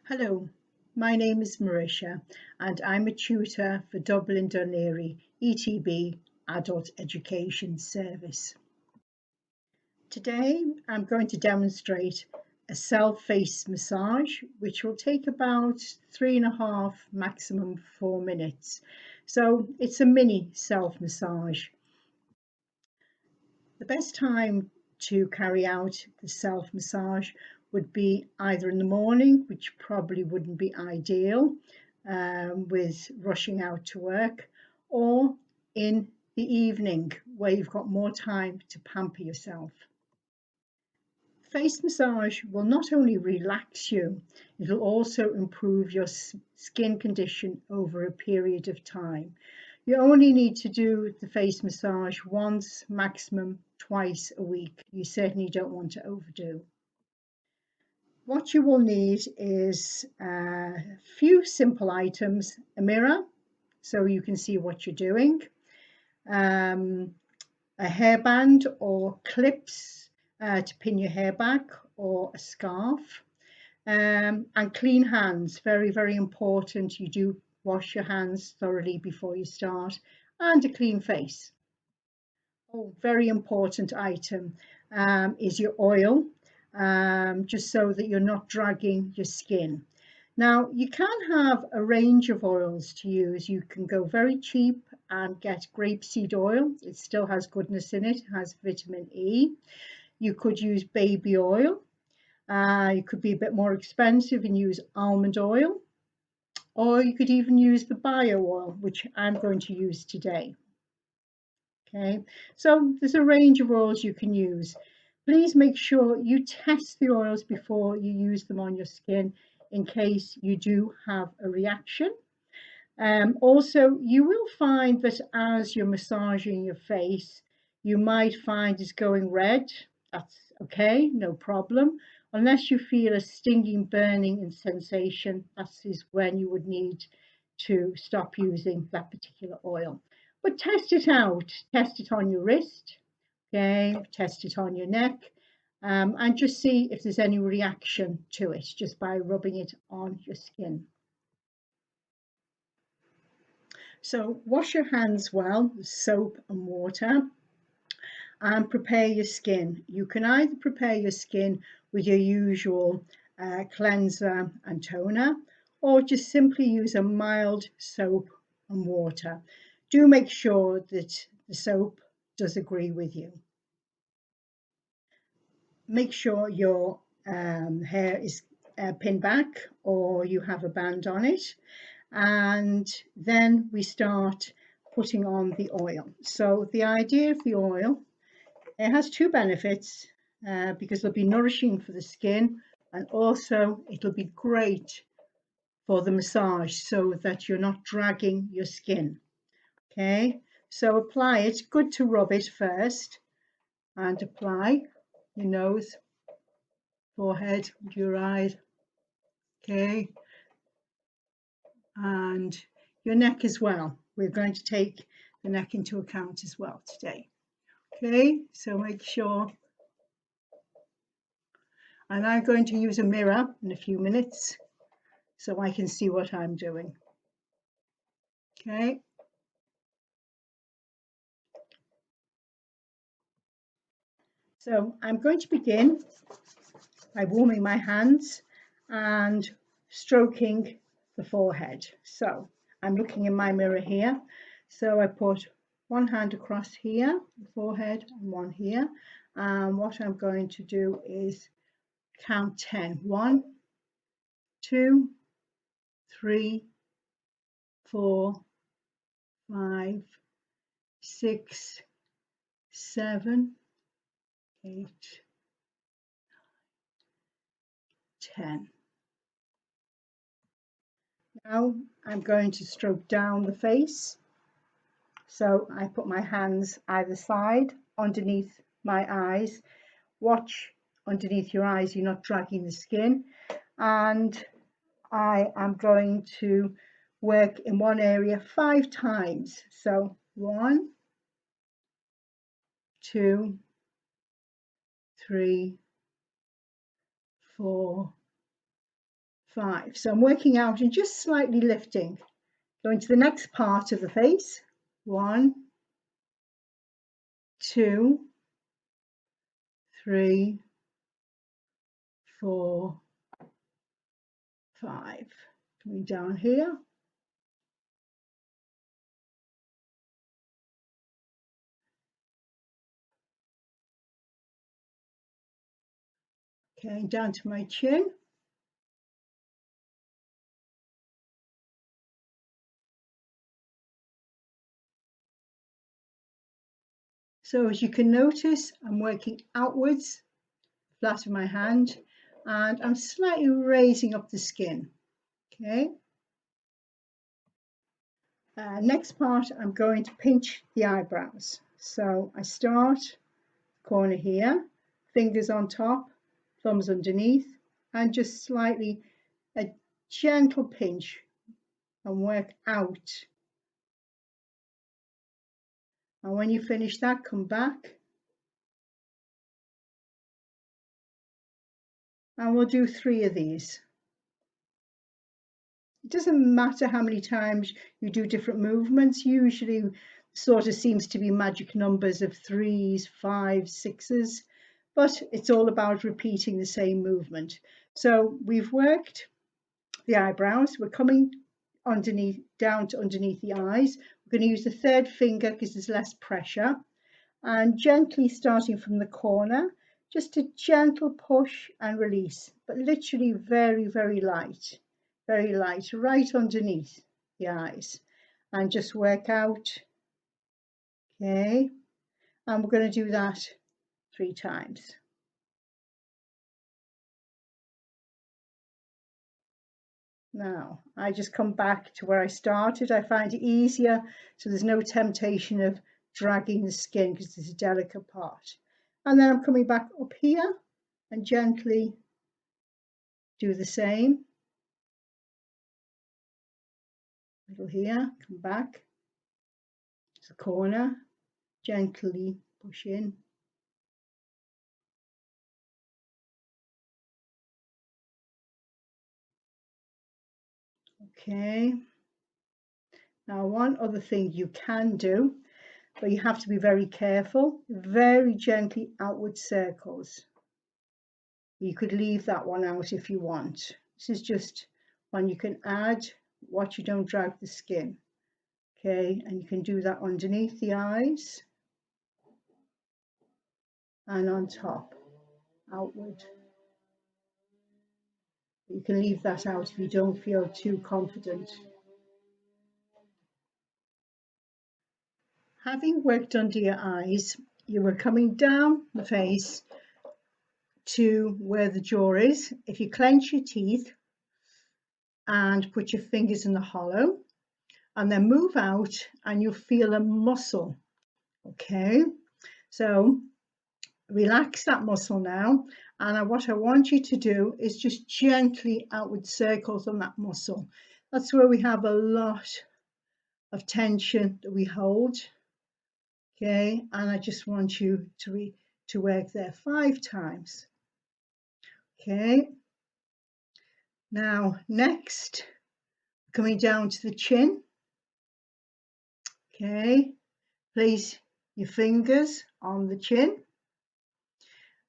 Hello, my name is Marysia and I'm a tutor for Dublin Dún Laoghaire ETB Adult Education Service. Today I'm going to demonstrate a self-face massage which will take about 3.5 maximum 4 minutes. So it's a mini self-massage. The best time to carry out the self-massage would be either in the morning, which probably wouldn't be ideal with rushing out to work, or in the evening where you've got more time to pamper yourself. Face massage will not only relax you, it'll also improve your skin condition over a period of time. You only need to do the face massage once, maximum twice a week. You certainly don't want to overdo. What you will need is a few simple items: a mirror so you can see what you're doing, a hairband or clips to pin your hair back, or a scarf, and clean hands. Very, very important. You do wash your hands thoroughly before you start, and a clean face. Oh, very important item is your oil, just so that you're not dragging your skin. Now, you can have a range of oils to use. You can go very cheap and get grapeseed oil. It still has goodness in it, has vitamin E. You could use baby oil. You could be a bit more expensive and use almond oil, or you could even use the bio oil, which I'm going to use today. Okay, so there's a range of oils you can use. Please make sure you test the oils before you use them on your skin in case you do have a reaction. Also, you will find that as you're massaging your face, you might find it's going red. That's okay, no problem. Unless you feel a stinging, burning sensation, that is when you would need to stop using that particular oil. But test it out. Test it on your wrist, okay? Test it on your neck, and just see if there's any reaction to it just by rubbing it on your skin. So wash your hands well with soap and water, and prepare your skin. You can either prepare your skin with your usual cleanser and toner, or just simply use a mild soap and water. Do make sure that the soap does agree with you. Make sure your hair is pinned back or you have a band on it, and then we start putting on the oil. So the idea of the oil, it has two benefits because it'll be nourishing for the skin, and also it'll be great for the massage so that you're not dragging your skin. Okay, so apply it. Good to rub it first, and apply your nose, forehead, your eyes, okay, and your neck as well. We're going to take the neck into account as well today. Okay, so make sure. And I'm going to use a mirror in a few minutes so I can see what I'm doing. Okay. So I'm going to begin by warming my hands and stroking the forehead. So I'm looking in my mirror here. So I put one hand across here, the forehead, and one here. And what I'm going to do is count 10. 1, 2, 3, 4, 5, 6, 7, 8, 10. Now I'm going to stroke down the face. So I put my hands either side underneath my eyes. Watch underneath your eyes, you're not dragging the skin. And I am going to work in one area 5 times. So 1, 2, 3, 4, 5. So I'm working out and just slightly lifting. Going to the next part of the face. 1, 2, 3, 4, 5. Coming down here. Okay, down to my chin. So as you can notice, I'm working outwards, flat of my hand, and I'm slightly raising up the skin. Okay. Next part, I'm going to pinch the eyebrows. So I start corner here, fingers on top, thumbs underneath, and just slightly a gentle pinch and work out. And when you finish that, come back. And we'll do 3 of these. It doesn't matter how many times you do different movements. Usually sort of seems to be magic numbers of 3s, 5s, 6s, but it's all about repeating the same movement. So we've worked the eyebrows. We're coming underneath, down to underneath the eyes. We're going to use the 3rd finger because there's less pressure, and gently starting from the corner, just a gentle push and release, but literally very, very light, right underneath the eyes, and just work out. Okay, and we're going to do that 3 times. Now, I just come back to where I started. I find it easier, so there's no temptation of dragging the skin because it's a delicate part. And then I'm coming back up here and gently do the same. Little here, come back to the corner, gently push in. Okay. Now, one other thing you can do, but you have to be very careful, very gently outward circles. You could leave that one out if you want. This is just one you can add, watch you don't drag the skin. Okay, and you can do that underneath the eyes and on top, outward. You can leave that out if you don't feel too confident. Having worked under your eyes, you were coming down the face to where the jaw is. If you clench your teeth and put your fingers in the hollow and then move out, and you'll feel a muscle. Okay, so relax that muscle now, and what I want you to do is just gently outward circles on that muscle. That's where we have a lot of tension that we hold. Okay, and I just want you to work there 5 times. Okay, now next, coming down to the chin. Okay, place your fingers on the chin,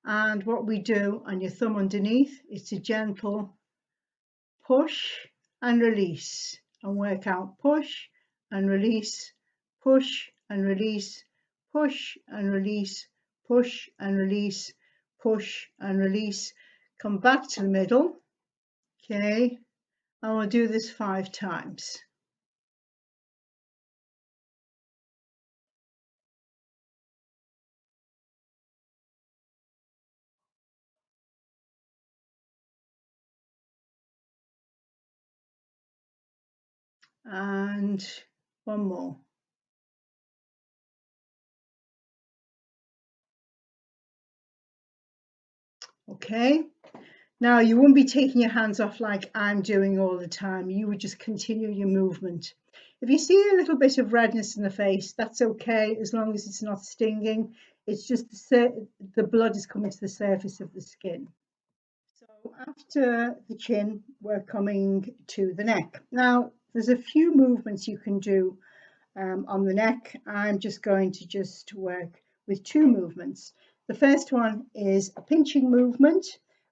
and what we do on your thumb underneath is a gentle push and release, and work out push and release, push and release, push and release, push and release, push and release. Come back to the middle. Okay, and we'll do this 5 times. And one more. Okay, now you wouldn't be taking your hands off like I'm doing all the time. You would just continue your movement. If you see a little bit of redness in the face, that's okay, as long as it's not stinging. It's just the blood is coming to the surface of the skin. So After the chin, we're coming to the neck. Now, there's a few movements you can do on the neck. I'm just going to work with two movements. The first one is a pinching movement,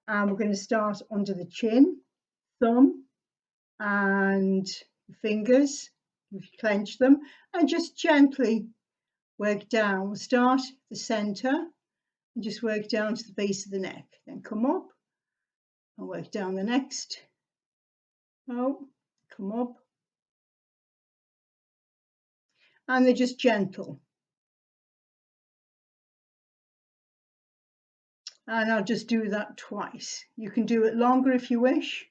and we're going to start under the chin, thumb and fingers, clench them, and just gently work down. We'll start the center and just work down to the base of the neck, then come up and work down the next. Oh, come up. And they're just gentle. And I'll just do that twice. You can do it longer if you wish.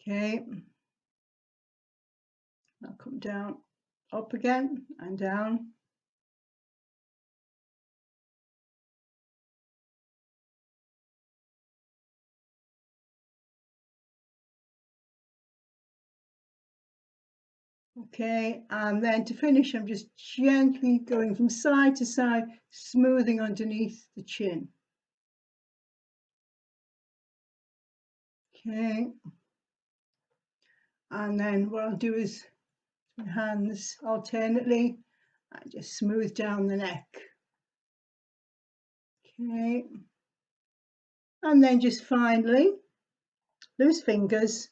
Okay. I'll come down, up again and down. Okay, and then to finish, I'm just gently going from side to side, smoothing underneath the chin. Okay, and then what I'll do is my hands alternately and just smooth down the neck. Okay, and then just finally, loose fingers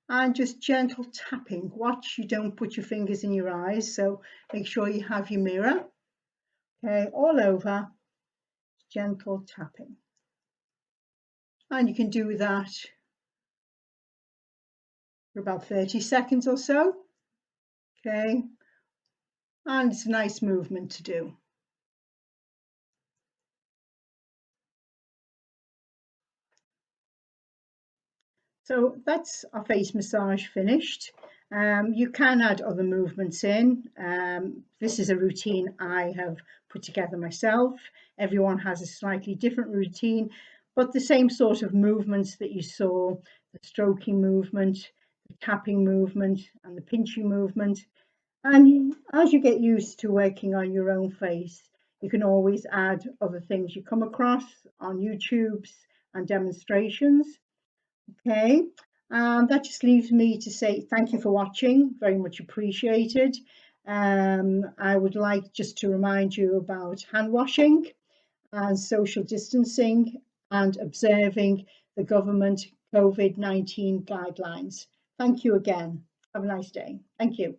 and just gentle tapping. Watch you don't put your fingers in your eyes, so make sure you have your mirror. Okay, all over, gentle tapping. And you can do that for about 30 seconds or so. Okay, and it's a nice movement to do. So that's our face massage finished. You can add other movements in. This is a routine I have put together myself. Everyone has a slightly different routine, but the same sort of movements that you saw, the stroking movement, the tapping movement, and the pinching movement. And as you get used to working on your own face, you can always add other things you come across on YouTube's and demonstrations. Okay, and that just leaves me to say thank you for watching, very much appreciated. I would like just to remind you about hand washing and social distancing and observing the government COVID-19 guidelines. Thank you again. Have a nice day. Thank you.